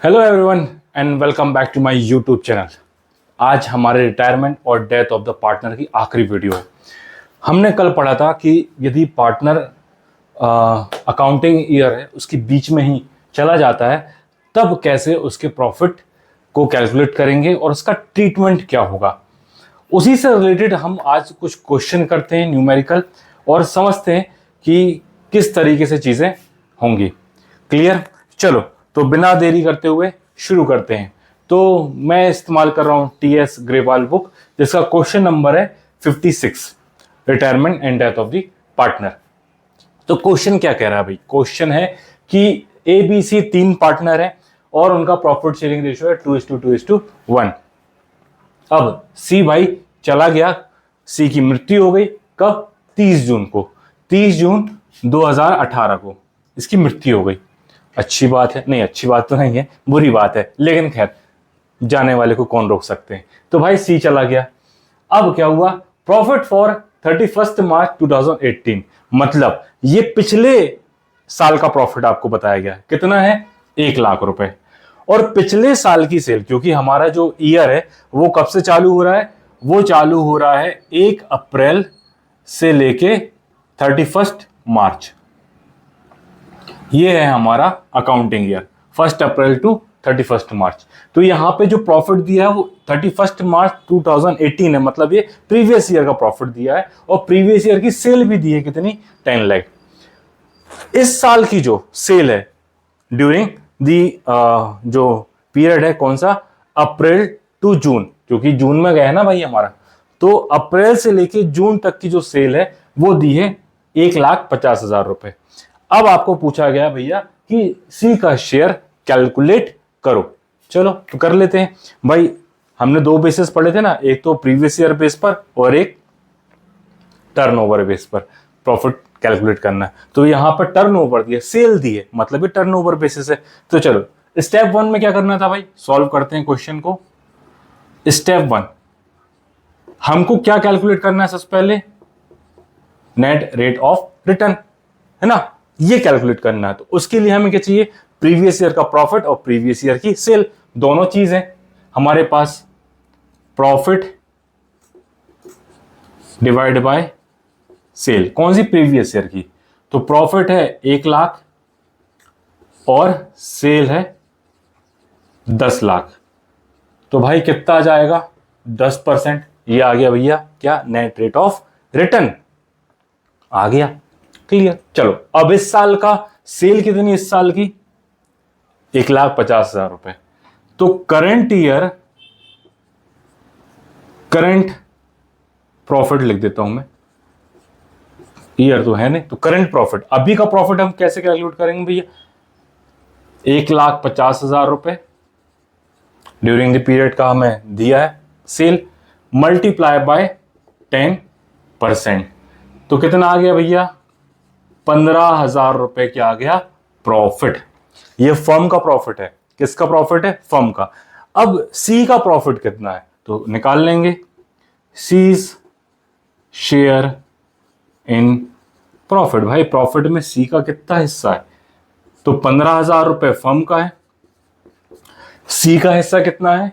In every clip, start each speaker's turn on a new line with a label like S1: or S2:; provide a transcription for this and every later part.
S1: Hello everyone and welcome back to my YouTube channel. आज हमारे retirement और death of the partner की आखिरी वीडियो है। हमने कल पढ़ा था कि यदि पार्टनर अकाउंटिंग ईयर है उसके बीच में ही चला जाता है तब कैसे उसके प्रॉफिट को कैलकुलेट करेंगे और उसका ट्रीटमेंट क्या होगा। उसी से रिलेटेड हम आज कुछ क्वेश्चन करते हैं न्यूमेरिकल और समझते हैं कि किस तरीके से चीज़ें होंगी। क्लियर? चलो तो बिना देरी करते हुए शुरू करते हैं। तो मैं इस्तेमाल कर रहा हूं टीएस ग्रेवाल बुक जिसका क्वेश्चन नंबर है 56, retirement and death of the partner. तो क्वेश्चन क्या कह रहा है भाई? क्वेश्चन है कि एबीसी 3 पार्टनर है और उनका प्रॉफिट शेयरिंग रेशियो है 2:1। अब सी भाई चला गया, सी की मृत्यु हो गई कब? 30 जून को, 30 जून 2018 को इसकी मृत्यु हो गई। अच्छी बात है? नहीं, अच्छी बात तो नहीं है, बुरी बात है, लेकिन खैर जाने वाले को कौन रोक सकते हैं। तो भाई सी चला गया। अब क्या हुआ? प्रॉफिट फॉर 31 मार्च 2018, मतलब ये पिछले साल का प्रॉफिट आपको बताया गया। कितना है? 1 लाख रुपए। और पिछले साल की सेल, क्योंकि हमारा जो ईयर है वो कब से चालू हो रहा है? वो चालू हो रहा है 1 अप्रैल से लेके 31 मार्च। ये है हमारा अकाउंटिंग ईयर, 1 अप्रैल टू 31 मार्च। तो यहां पे जो प्रॉफिट दिया है वो 31 मार्च 2018 है, मतलब ये प्रीवियस ईयर का प्रॉफिट दिया है और प्रीवियस ईयर की सेल भी दी है। कितनी? 10 लाख। इस साल की जो सेल है ड्यूरिंग दी जो पीरियड है, कौन सा? अप्रैल टू जून, क्योंकि जून में गया है ना भाई हमारा। तो अप्रैल से लेके जून तक की जो सेल है वो दी है 1,50,000 रुपए। अब आपको पूछा गया भैया कि सी का शेयर कैलकुलेट करो। चलो तो कर लेते हैं भाई। हमने 2 बेसिस पढ़े थे ना, एक तो प्रीवियस ईयर बेस पर और एक टर्नओवर बेस पर प्रॉफिट कैलकुलेट करना है। तो यहां पर टर्नओवर दिया, सेल दी है, मतलब ये टर्नओवर बेसिस है। तो चलो स्टेप 1 में क्या करना था भाई? सॉल्व करते हैं क्वेश्चन को। स्टेप 1 हमको क्या कैलकुलेट करना है? सबसे पहले नेट रेट ऑफ रिटर्न, है ना, ये कैलकुलेट करना है। तो उसके लिए हमें क्या चाहिए? प्रीवियस ईयर का प्रॉफिट और प्रीवियस ईयर की सेल, दोनों चीजें हमारे पास। प्रॉफिट डिवाइड बाय सेल, कौन सी? प्रीवियस ईयर की। तो प्रॉफिट है 1 लाख और सेल है 10 लाख। तो भाई कितना आ जाएगा? 10%। ये आ गया भैया क्या? नेट रेट ऑफ रिटर्न आ गया। क्लियर? चलो अब इस साल का सेल कितनी? इस साल की 1,50,000 रुपए। तो करंट ईयर करंट प्रॉफिट लिख देता हूं मैं, ईयर तो है नहीं, तो करंट प्रॉफिट, अभी का प्रॉफिट हम कैसे कैलकुलेट करेंगे भैया? 1,50,000 रुपए ड्यूरिंग द पीरियड का हमें दिया है सेल, मल्टीप्लाई बाय 10%। तो कितना आ गया भैया? 15,000 रुपए क्या आ गया? प्रॉफिट। ये फर्म का प्रॉफिट है। किसका प्रॉफिट है? फर्म का। अब सी का प्रॉफिट कितना है तो निकाल लेंगे। C's share in profit. भाई प्रॉफिट में सी का कितना हिस्सा है? तो 15,000 रुपए फर्म का है। सी का हिस्सा कितना है?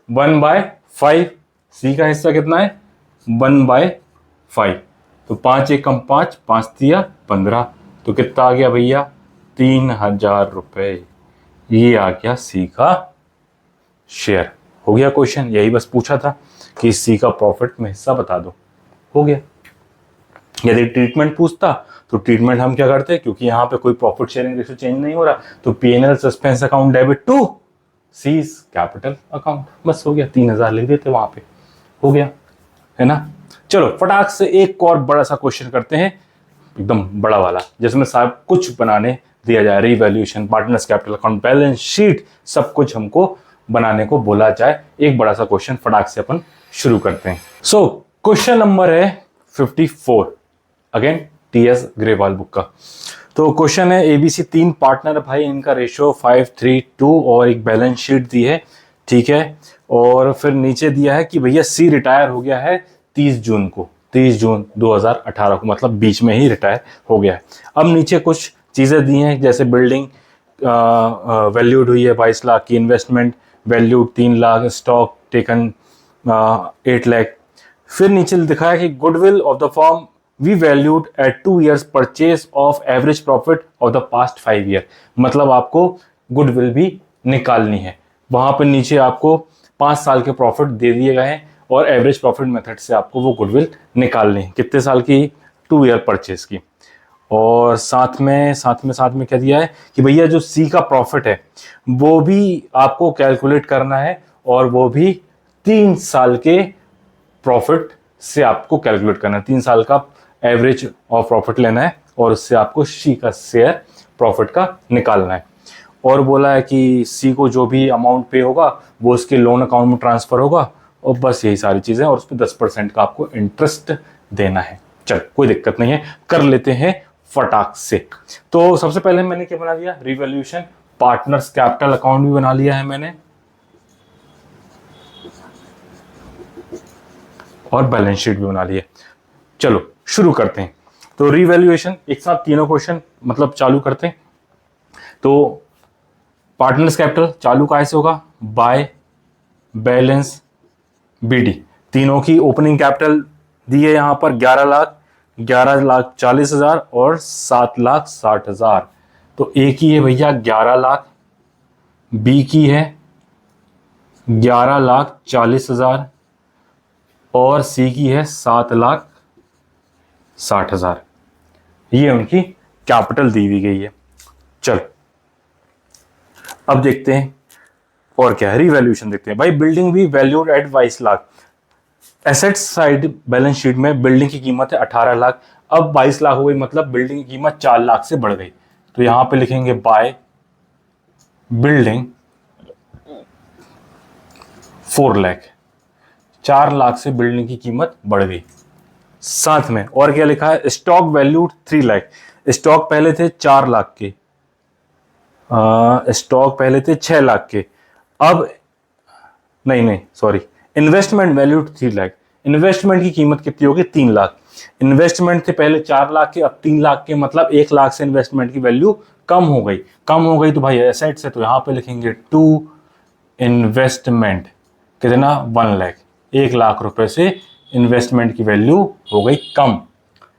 S1: 1/5। सी का हिस्सा कितना है? 1/5। तो 5 एकम 5, 5 दिया 15। तो कितना आ गया भैया? 3,000 रुपए। ये आ गया सी का शेयर। हो गया क्वेश्चन। यही बस पूछा था कि सी का प्रॉफिट में हिस्सा बता दो, हो गया। यदि ट्रीटमेंट पूछता तो ट्रीटमेंट हम क्या करते हैं, क्योंकि यहां पे कोई प्रॉफिट शेयरिंग रेशियो चेंज नहीं हो रहा, तो PNL suspense account debit to C's capital account, बस हो गया। 3,000 लिख देते वहां पे, हो गया, है ना। चलो फटाक से एक और बड़ा सा क्वेश्चन करते हैं, एकदम बड़ा वाला, जिसमें साहब कुछ बनाने दिया जाए, revaluation, partners capital account, balance sheet, सब कुछ हमको बनाने को बोला जाए। एक बड़ा सा क्वेश्चन फटाक से अपन शुरू करते हैं। सो क्वेश्चन नंबर है 54, अगेन टीएस ग्रेवाल बुक का। तो क्वेश्चन है एबीसी 3 पार्टनर भाई, इनका रेशियो 5:3:2 और एक बैलेंस शीट दी है, ठीक है। और फिर नीचे दिया है कि भैया सी रिटायर हो गया है 30 जून को, 30 जून 2018 को, मतलब बीच में ही रिटायर हो गया है। अब नीचे कुछ चीजें दी हैं जैसे बिल्डिंग वैल्यूड हुई है 22 लाख की, investment valued 3 lakh, stock taken 8 lakh. फिर नीचे दिखा है कि goodwill of the firm we valued at 2 years purchase of average profit of the past 5 year। मतलब आपको गुडविल भी निकालनी है, वहां पर नीचे आपको 5 साल के प्रॉफिट दे दिए गए हैं और एवरेज प्रॉफिट मेथड से आपको वो गुडविल निकालनी है। कितने साल की? 2 year परचेज की। और साथ में क्या दिया है कि भैया जो सी का प्रॉफिट है वो भी आपको कैलकुलेट करना है, और वो भी 3 साल के प्रॉफिट से आपको कैलकुलेट करना है। 3 साल का एवरेज ऑफ प्रॉफिट लेना है और उससे आपको सी का शेयर प्रॉफिट का निकालना है। और बोला है कि सी को जो भी अमाउंट पे होगा वो उसके लोन अकाउंट में ट्रांसफर होगा, और बस यही सारी चीजें, और उस पर 10% का आपको इंटरेस्ट देना है। चल कोई दिक्कत नहीं है, कर लेते हैं फटाक से। तो सबसे पहले मैंने क्या बना दिया? रिवैल्यूएशन, पार्टनर्स कैपिटल अकाउंट भी बना लिया है मैंने, और बैलेंस शीट भी बना लिया। चलो शुरू करते हैं। तो रिवैल्यूएशन एक साथ तीनों क्वेश्चन मतलब चालू करते हैं। तो पार्टनर्स कैपिटल चालू कैसे होगा? By balance BD. तीनों की ओपनिंग कैपिटल दी है यहां पर 11 लाख, 11,40,000 और 7,60,000। तो ए की है भैया 11 लाख, बी की है 11,40,000 और सी की है 7,60,000। ये उनकी कैपिटल दी हुई गई है। चल अब देखते हैं और क्या है, रिवैल्यूएशन देखते हैं। भाई बिल्डिंग भी valued at 22 lakh. Assets side balance sheet में बिल्डिंग की कीमत है 18 लाख, अब 22 लाख हो गई, मतलब बिल्डिंग की कीमत 4 लाख से बढ़ गई। तो यहां पे लिखेंगे बाय बिल्डिंग 4 लाख। 4 लाख से बिल्डिंग की कीमत बढ़ गई। साथ में और क्या लिखा है? Stock valued 3 lakh. स्टॉक पहले थे 4 लाख के, स्टॉक पहले थे 6 लाख के, अब नहीं sorry, investment valued 3 lakh. Investment की कीमत कितनी होगी? 3 लाख। इन्वेस्टमेंट थे पहले 4 लाख के, अब 3 लाख के, मतलब 1 लाख से इन्वेस्टमेंट की वैल्यू कम हो गई। तो भाई एसेट्स है, तो यहां पे लिखेंगे टू इन्वेस्टमेंट कितना? 1 लाख। 1 लाख रुपए से इन्वेस्टमेंट की वैल्यू हो गई कम।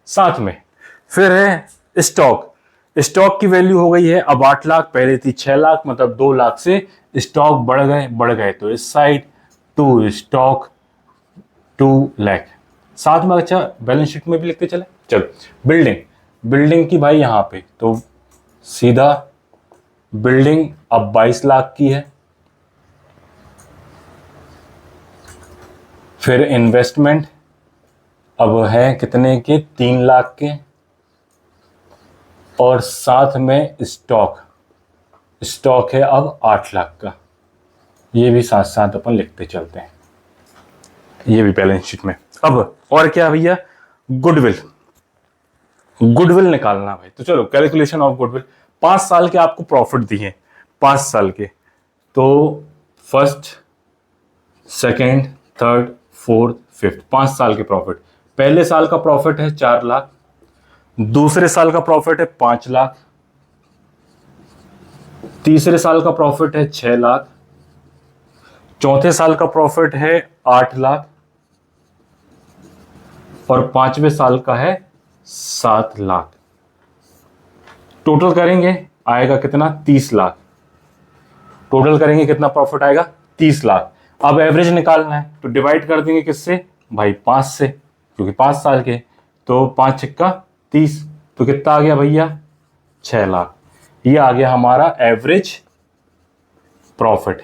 S1: साथ में फिर है स्टॉक। स्टॉक की वैल्यू हो गई है अब 8 लाख, पहले थी 6 लाख, मतलब 2 लाख से स्टॉक बढ़ गए। तो इस साइड टू स्टॉक 2 लाख। साथ में अच्छा बैलेंस शीट में भी लिखते चले। चलो बिल्डिंग की भाई यहां पे तो सीधा बिल्डिंग अब 22 लाख की है। फिर इन्वेस्टमेंट अब है कितने के? 3 लाख के, और साथ में स्टॉक है अब 8 लाख का। ये भी साथ साथ अपन लिखते चलते हैं, ये भी बैलेंस शीट में। अब और क्या भैया? गुडविल निकालना भाई। तो चलो कैलकुलेशन ऑफ गुडविल। 5 साल के आपको प्रॉफिट दिए, 5 साल के। तो first, second, third, fourth, fifth, 5 साल के प्रॉफिट। पहले साल का प्रॉफिट है 4 लाख, दूसरे साल का प्रॉफिट है 5 लाख, तीसरे साल का प्रॉफिट है 6 लाख, चौथे साल का प्रॉफिट है 8 लाख, और 5वें साल का है 7 लाख। टोटल करेंगे आएगा कितना? 30 लाख। टोटल करेंगे कितना प्रॉफिट आएगा? 30 लाख। अब एवरेज निकालना है तो डिवाइड कर देंगे किससे भाई? 5 से, क्योंकि 5 साल के। तो 5 छक्का 30, तो कितना आ गया भैया? 6 लाख। ये आ गया हमारा एवरेज प्रॉफिट,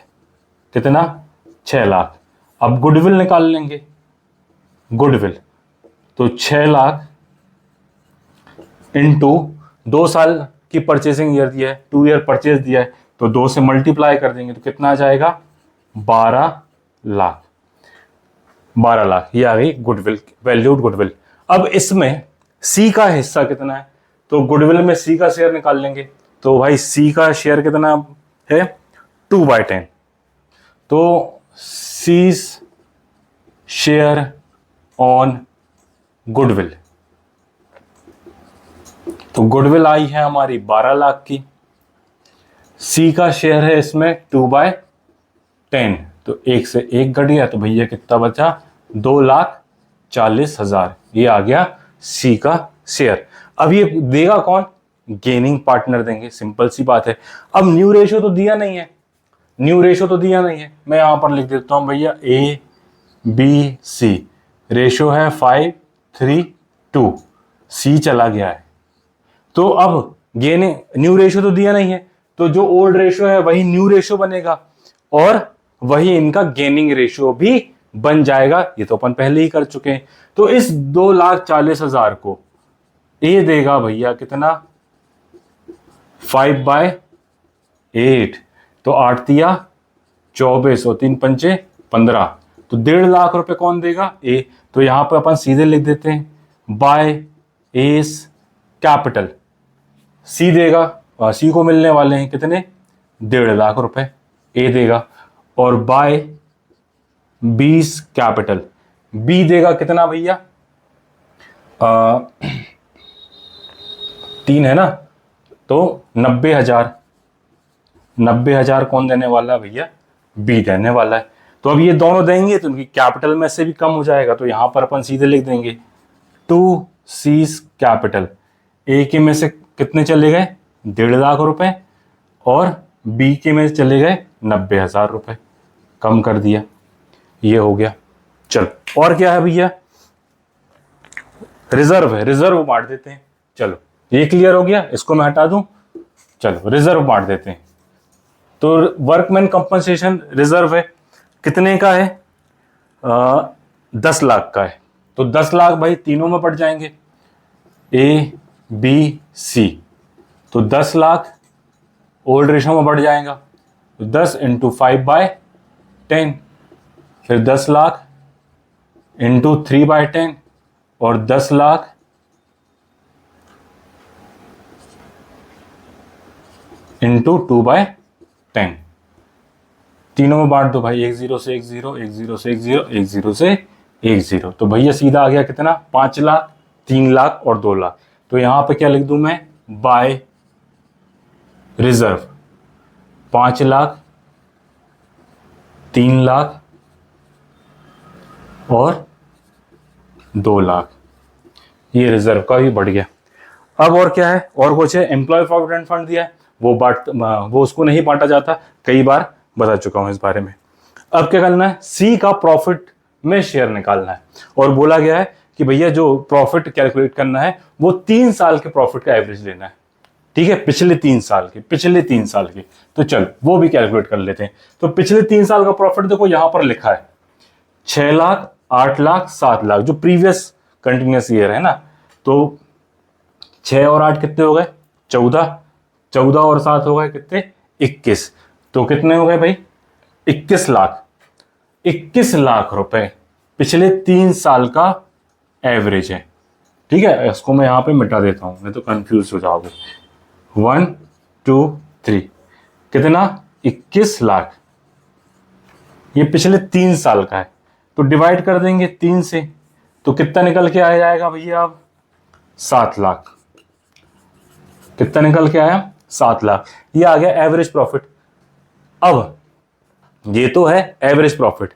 S1: कितना? 6 लाख। अब गुडविल निकाल लेंगे। गुडविल तो 6 लाख इंटू 2 साल की परचेसिंग ईयर दिया है, 2 ईयर परचेज दिया है, तो 2 से मल्टीप्लाई कर देंगे तो कितना आ जाएगा? 12 लाख। 12 लाख ये आ गई गुडविल, वैल्यूड गुडविल। अब इसमें सी का हिस्सा कितना है? तो गुडविल में सी का शेयर निकाल लेंगे। तो भाई सी का शेयर कितना है? 2/10। तो सीज शेयर ऑन गुडविल, तो गुडविल आई है हमारी 12 लाख की। सी का शेयर है इसमें 2/10, तो 1 से 1 घट गया, तो भैया कितना बचा, 2,40,000। ये आ गया सी का शेयर। अब ये देगा कौन, गेनिंग पार्टनर देंगे, सिंपल सी बात है। अब न्यू रेशो तो दिया नहीं है, न्यू रेशो तो दिया नहीं है, मैं यहां पर लिख देता हूं भैया ABC, रेशो है 5:3:2, सी चला गया है। तो अब गेनिंग, न्यू रेशो तो दिया नहीं है, तो जो ओल्ड रेशो है वही न्यू रेशो बनेगा और वही इनका गेनिंग रेशो भी बन जाएगा। ये तो अपन पहले ही कर चुके हैं। तो इस 2,40,000 को ये देगा भैया कितना, 5/8, तो 8 तिया 24 और 3 पंचे 15, तो 1.5 लाख रुपए कौन देगा, ए। तो यहां पर अपन सीधे लिख देते हैं बाय एस कैपिटल, सी देगा, सी को मिलने वाले हैं कितने, 1.5 लाख रुपए, ए देगा। और बाय बीस कैपिटल, बी देगा कितना भैया, 3 है ना, तो 90,000, 90,000 कौन देने वाला है भैया, बी देने वाला है। तो अब ये दोनों देंगे तो उनकी कैपिटल में से भी कम हो जाएगा, तो यहां पर अपन सीधे लिख देंगे 2C कैपिटल, ए के में से कितने चले गए, 1.5 लाख रुपए, और बी के में चले गए 90,000 रुपए, कम कर दिया, ये हो गया। चल और क्या है भैया, रिजर्व है, रिजर्व बांट देते हैं। चलो ये क्लियर हो गया, इसको मैं हटा दूं। चलो रिजर्व बांट देते हैं। तो वर्कमैन कंपनसेशन रिजर्व है, कितने का है, 10 लाख का है। तो 10 लाख भाई तीनों में पड़ जाएंगे, ABC, तो 10 लाख ओल्ड रेशो में बढ़ जाएगा, तो 10 × 5/10, फिर 10 लाख × 3/10, और 10 लाख × 2/10, तीनों में बांट दो भाई, 1 0 से 1 0, 1 0 से 1 0, 1 0 से 1 0, तो भैया सीधा आ गया कितना, 5 लाख, 3 लाख और 2 लाख। तो यहां पे क्या लिख दूं मैं, बाय रिजर्व 5 लाख, 3 लाख और 2 लाख, ये रिजर्व का भी बढ़ गया। अब और क्या है, और कुछ है, एम्प्लॉय प्रोविडेंट फंड दिया है, वो उसको नहीं बांटा जाता, कई बार बता चुका हूं इस बारे में। अब क्या करना है, सी का प्रॉफिट में शेयर निकालना है, और बोला गया है कि भैया जो प्रॉफिट कैलकुलेट करना है वो 3 साल के प्रॉफिट का एवरेज लेना है, ठीक है, पिछले 3 साल के, तो चल वो भी कैलकुलेट कर लेते हैं। तो पिछले 3 साल का प्रॉफिट देखो यहां पर लिखा है 6 लाख, 8 लाख, 7 लाख, जो प्रीवियस कंटिन्यूस ईयर है ना। तो 6 और 8 कितने हो गए, 14, 14 और 7 हो गए कितने, 21, तो कितने हो गए भाई, 21 लाख, 21 लाख रुपए पिछले 3 साल का एवरेज है, ठीक है। इसको मैं यहां पे मिटा देता हूं, नहीं तो कंफ्यूज हो जाओगे। 1 2 3, कितना, 21 लाख, ये पिछले 3 साल का है, तो डिवाइड कर देंगे 3 से, तो कितना निकल के आ जाएगा भैया, अब 7 लाख, कितना निकल के आया, 7 लाख, ये आ गया एवरेज प्रॉफिट। अब ये तो है एवरेज प्रॉफिट,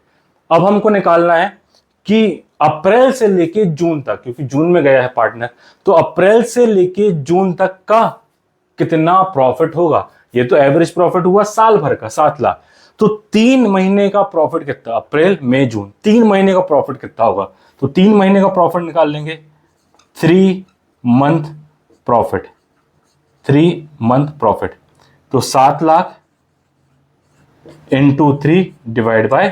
S1: अब हमको निकालना है कि अप्रैल से लेके जून तक, क्योंकि जून में गया है पार्टनर, तो अप्रैल से लेके जून तक का कितना प्रॉफिट होगा। ये तो एवरेज प्रॉफिट हुआ साल भर का 7 लाख, तो 3 महीने का प्रॉफिट कितना, अप्रैल मई जून, 3 महीने का प्रॉफिट कितना होगा। तो 3 महीने का प्रॉफिट निकाल लेंगे, 3 मंथ प्रॉफिट, 3 मंथ प्रॉफिट, तो 7 लाख इंटू 3 डिवाइड बाय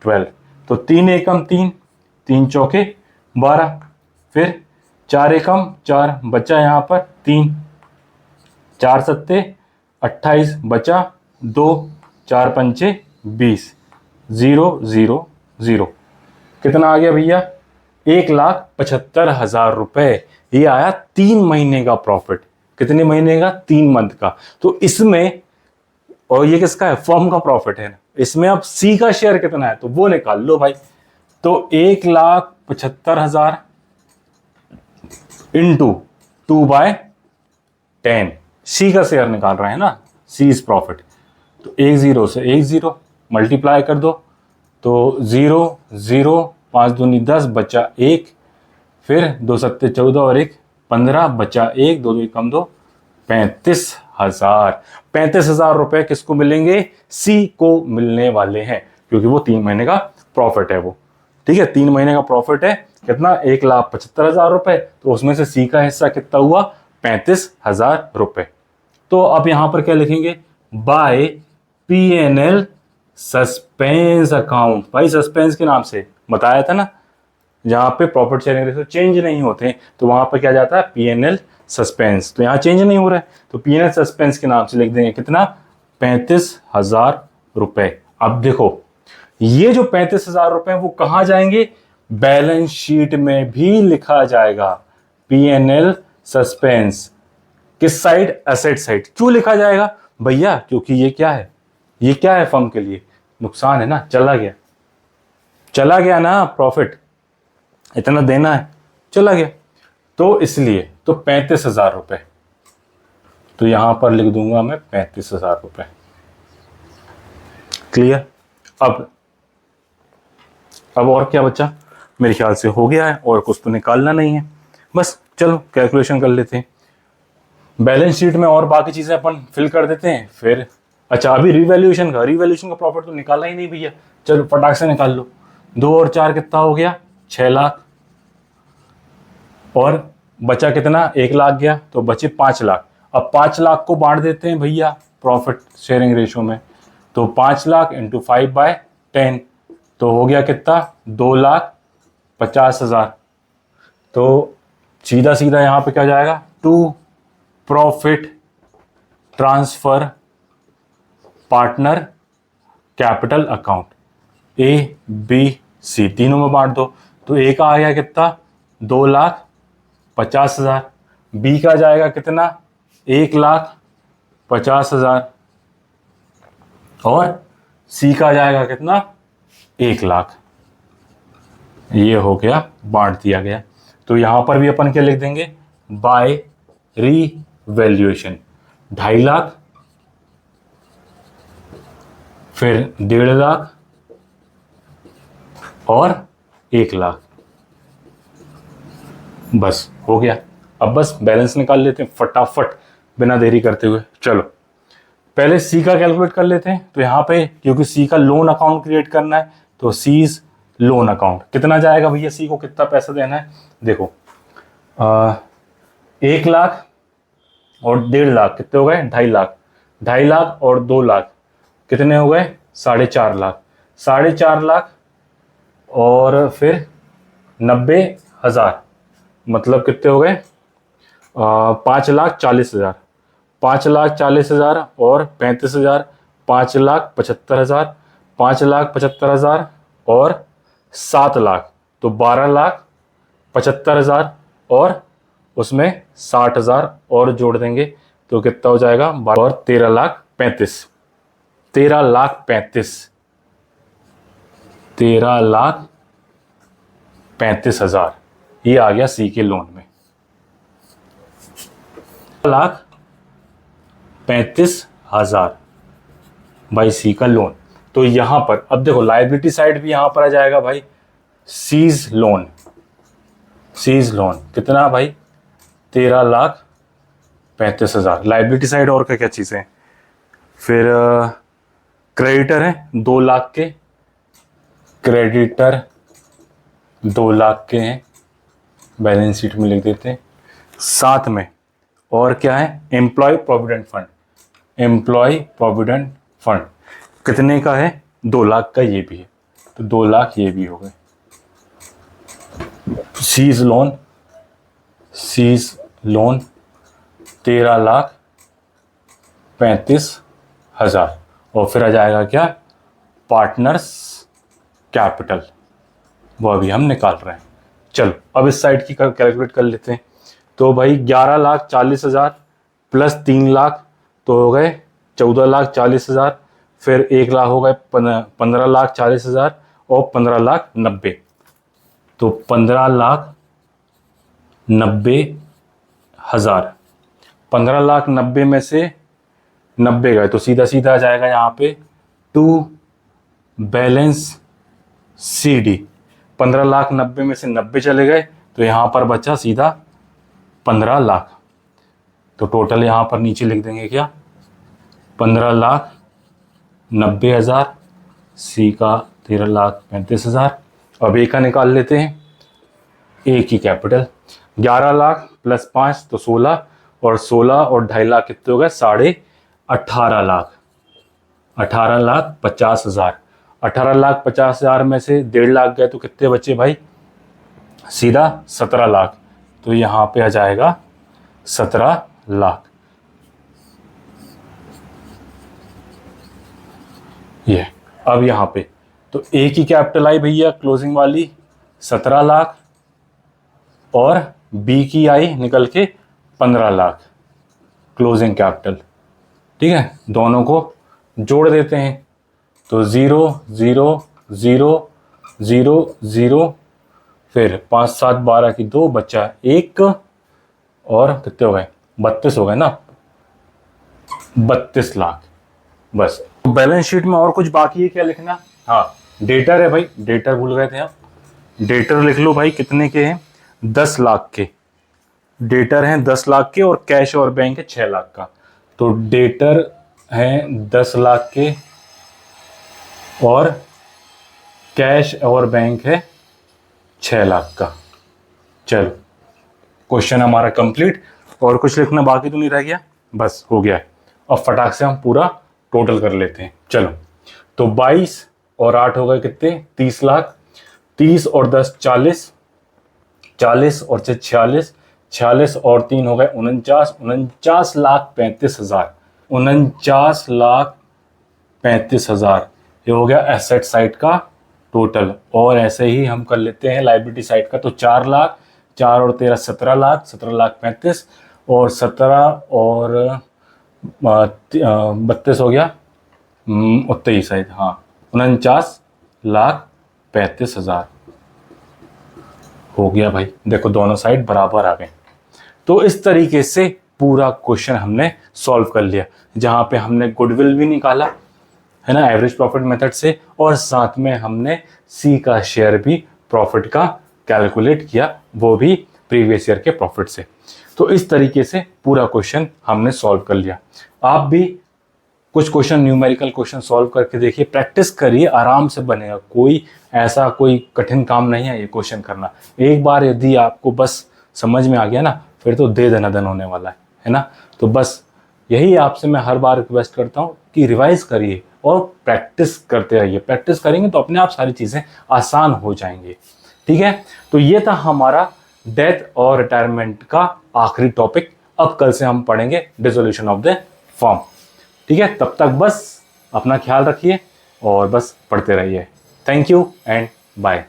S1: 12, तो 3 एकम 3, 3 चौके 12, फिर 4 एकम 4, बचा यहां पर 3, 4 सत्ते 28, बचा 2, 4 पंचे 20, 0 0 0, कितना आ गया भैया, 1,75,000 रुपए। ये आया 3 महीने का प्रॉफिट, कितने महीने का, 3 मंथ का। तो इसमें, और ये किसका है, फर्म का प्रॉफिट है ना, इसमें अब सी का शेयर कितना है तो वो निकाल लो भाई। तो 1,75,000 इंटू 2/10, सी का शेयर निकाल रहे हैं ना, सी इज प्रॉफिट। तो एक ज़ीरो से एक ज़ीरो मल्टीप्लाई कर दो, तो 0 0, 5 दूनी 10 बचा 1, फिर 2 सत्ते 14 और 1 15 बचा 1, 2 2 कम 2, 35,000। 35,000 रुपए किसको मिलेंगे? सी को मिलने वाले हैं, क्योंकि वो 3 महीने का प्रॉफिट है वो। ठीक है, 3 महीने का प्रॉफिट है कितना? 1,75,000 रुपए। तो उसमें से सी का हिस्सा कितना हुआ? 35,000 रुपए। तो अब यहां पर क्या लिखेंगे? By P&L suspense account. भाई सस्पेंस के नाम से बताया था ना, जहां पे प्रॉफिट शेयरिंग रेशियो चेंज नहीं होते तो वहां पर क्या जाता है? P&L suspense. तो यहाँ चेंज नहीं हो रहा है तो P&L सस्पेंस के नाम से लिख देंगे कितना? 35,000 रुपए। अब देखो ये जो 35,000 रुपए वो कहां जाएंगे? बैलेंस शीट में भी लिखा जाएगा। P&L सस्पेंस किस साइड? Asset side. क्यों लिखा जाएगा भैया? क्योंकि ये क्या है? ये क्या है? फर्म के लिए नुकसान है ना, चला गया, चला गया ना प्रॉफिट, इतना देना है, चला गया, तो इसलिए तो 35,000 रुपए। तो यहां पर लिख दूंगा मैं 35,000 रुपए। क्लियर? अब और क्या बचा? मेरे ख्याल से हो गया है, और कुछ तो निकालना नहीं है, बस चलो कैलकुलेशन कर लेते हैं। बैलेंस शीट में और बाकी चीजें अपन फिल कर देते हैं फिर। अच्छा, अभी रिवैल्यूएशन का प्रॉफिट तो निकाला ही नहीं भैया, चलो फटाक से निकाल लो। 2 और 4 कितना हो गया? 6 लाख। और बचा कितना? 1 लाख गया, तो बचे 5 लाख। अब 5 लाख को बांट देते हैं भैया प्रॉफिट शेयरिंग रेशियो में। तो 5 लाख इंटू 5/10, तो हो गया कितना? 2,50,000। तो सीधा सीधा यहाँ पे क्या जाएगा? To profit transfer partner capital account, ABC तीनों में बांट दो। तो ए का आ गया कितना? 2,50,000। बी का जाएगा कितना? 1,50,000। और सी का जाएगा कितना? 1 लाख। ये हो गया, बांट दिया गया। तो यहां पर भी अपन क्या लिख देंगे? बाय रीवैल्यूएशन 2.5 लाख, फिर 1.5 लाख और 1 लाख। बस हो गया। अब बस बैलेंस निकाल लेते हैं फटाफट बिना देरी करते हुए। चलो पहले सी का कैलकुलेट कर लेते हैं। तो यहाँ पे क्योंकि सी का लोन अकाउंट क्रिएट करना है, तो सीज लोन अकाउंट कितना जाएगा भैया? सी को कितना पैसा देना है? देखो 1 लाख और 1.5 लाख कितने हो गए? 2.5 लाख। 2.5 लाख और 2 लाख कितने हो गए? 4.5 लाख। 4.5 लाख और फिर 90,000, मतलब कितने हो गए? 5,40,000। 5,40,000 और 35,000, 5,75,000, 5,75,000 और 7 लाख, तो 12,75,000 और उसमें 60,000 और जोड़ देंगे तो कितना हो जाएगा? और 13,35,000। 13,35,000 ये आ गया सी के लोन में। 13,35,000 भाई सी का लोन। तो यहां पर अब देखो लायबिलिटी साइड भी यहां पर आ जाएगा भाई। सीज लोन कितना भाई? 13,35,000 लायबिलिटी साइड। और क्या क्या चीजें? फिर क्रेडिटर है 2 लाख के, क्रेडिटर 2 लाख के हैं, बैलेंस शीट में लिख देते हैं। साथ में और क्या है? एम्प्लॉय प्रोविडेंट फंड कितने का है? 2 लाख का ये भी है, तो 2 लाख ये भी हो गए। सीज लोन 13,35,000 और फिर आ जाएगा क्या? पार्टनर्स कैपिटल, वो अभी हम निकाल रहे हैं। चलो अब इस साइड की कैलकुलेट कर लेते हैं। तो भाई 11,40,000 प्लस 3 लाख तो हो गए 14,40,000, फिर 1 लाख हो गए 15,40,000 और 15,90,000, तो 15,90,000। 15,90,000 में से 90 गए तो सीधा सीधा आ जाएगा यहाँ पे टू बैलेंस CD। 15 लाख 90 में से 90 चले गए तो यहाँ पर बचा सीधा 15 लाख। तो टोटल यहाँ पर नीचे लिख देंगे क्या, 15,90,000, C का 13,35,000। अब A का निकाल लेते हैं, A की कैपिटल 11 लाख प्लस 5 तो 16, और 16 और 2.5 लाख कितने हो गए, 18.5 लाख। 18,50,000। 18,50,000 में से 1.5 लाख गए तो कितने बचे भाई, सीधा 17 लाख। तो यहाँ पे आ जाएगा 17 लाख। ये अब यहाँ पे तो A की कैपिटल आई भैया क्लोजिंग वाली 17 लाख, और B की आई निकल के 15 लाख क्लोजिंग कैपिटल। ठीक है, दोनों को जोड़ देते हैं तो 0 0 0 0 0, फिर 5 7 12 की 2 बचा 1, और कितने हो गए, 32 हो गए ना, 32 लाख। बस बैलेंस शीट में और कुछ बाकी है क्या लिखना, हाँ डेटर है भाई, डेटर भूल गए थे आप, डेटर लिख लो भाई, कितने के हैं, 10 लाख के डेटर हैं, 10 लाख के, और कैश और बैंक है 6 लाख का। तो डेटर हैं 10 लाख के और कैश और बैंक है 6 लाख का। चलो क्वेश्चन हमारा कंप्लीट, और कुछ लिखना बाकी तो नहीं रह गया, बस हो गया है। अब फटाक से हम पूरा टोटल कर लेते हैं। चलो तो 22 और 8 हो गए कितने, 30 लाख। 30 और 10 40, 40 और 6 46, 46 और 3 हो गए 49, 49,35,000, 49,35,000। ये हो गया एसेट साइड का टोटल। और ऐसे ही हम कर लेते हैं लाइबिलिटी साइड का, तो 4 लाख, 4 और 13 17 लाख, 17,35,000, और 17 और 32 हो गया, उतना ही साइड, हाँ 49,35,000 हो गया भाई। देखो दोनों साइड बराबर आ गए। तो इस तरीके से पूरा क्वेश्चन हमने सॉल्व कर लिया, जहाँ पे हमने गुडविल भी निकाला है ना एवरेज प्रॉफिट मेथड से, और साथ में हमने C का शेयर भी प्रॉफिट का कैलकुलेट किया, वो भी प्रीवियस ईयर के प्रॉफिट से। तो इस तरीके से पूरा क्वेश्चन हमने सॉल्व कर लिया। आप भी कुछ क्वेश्चन न्यूमेरिकल क्वेश्चन सॉल्व करके देखिए, प्रैक्टिस करिए, आराम से बनेगा। कोई ऐसा कोई कठिन काम नहीं है ये क्वेश्चन करना। एक बार यदि आपको बस समझ में आ गया ना, फिर तो दे दना दन होने वाला है ना। तो बस यही आपसे मैं हर बार रिक्वेस्ट करता हूँ कि रिवाइज करिए और प्रैक्टिस करते रहिए। प्रैक्टिस करेंगे तो अपने आप सारी चीज़ें आसान हो जाएंगी। ठीक है, तो ये था हमारा डेथ और रिटायरमेंट का आखिरी टॉपिक। अब कल से हम पढ़ेंगे डिसोल्यूशन ऑफ द फर्म। ठीक है, तब तक बस अपना ख्याल रखिए और बस पढ़ते रहिए। Thank you and bye.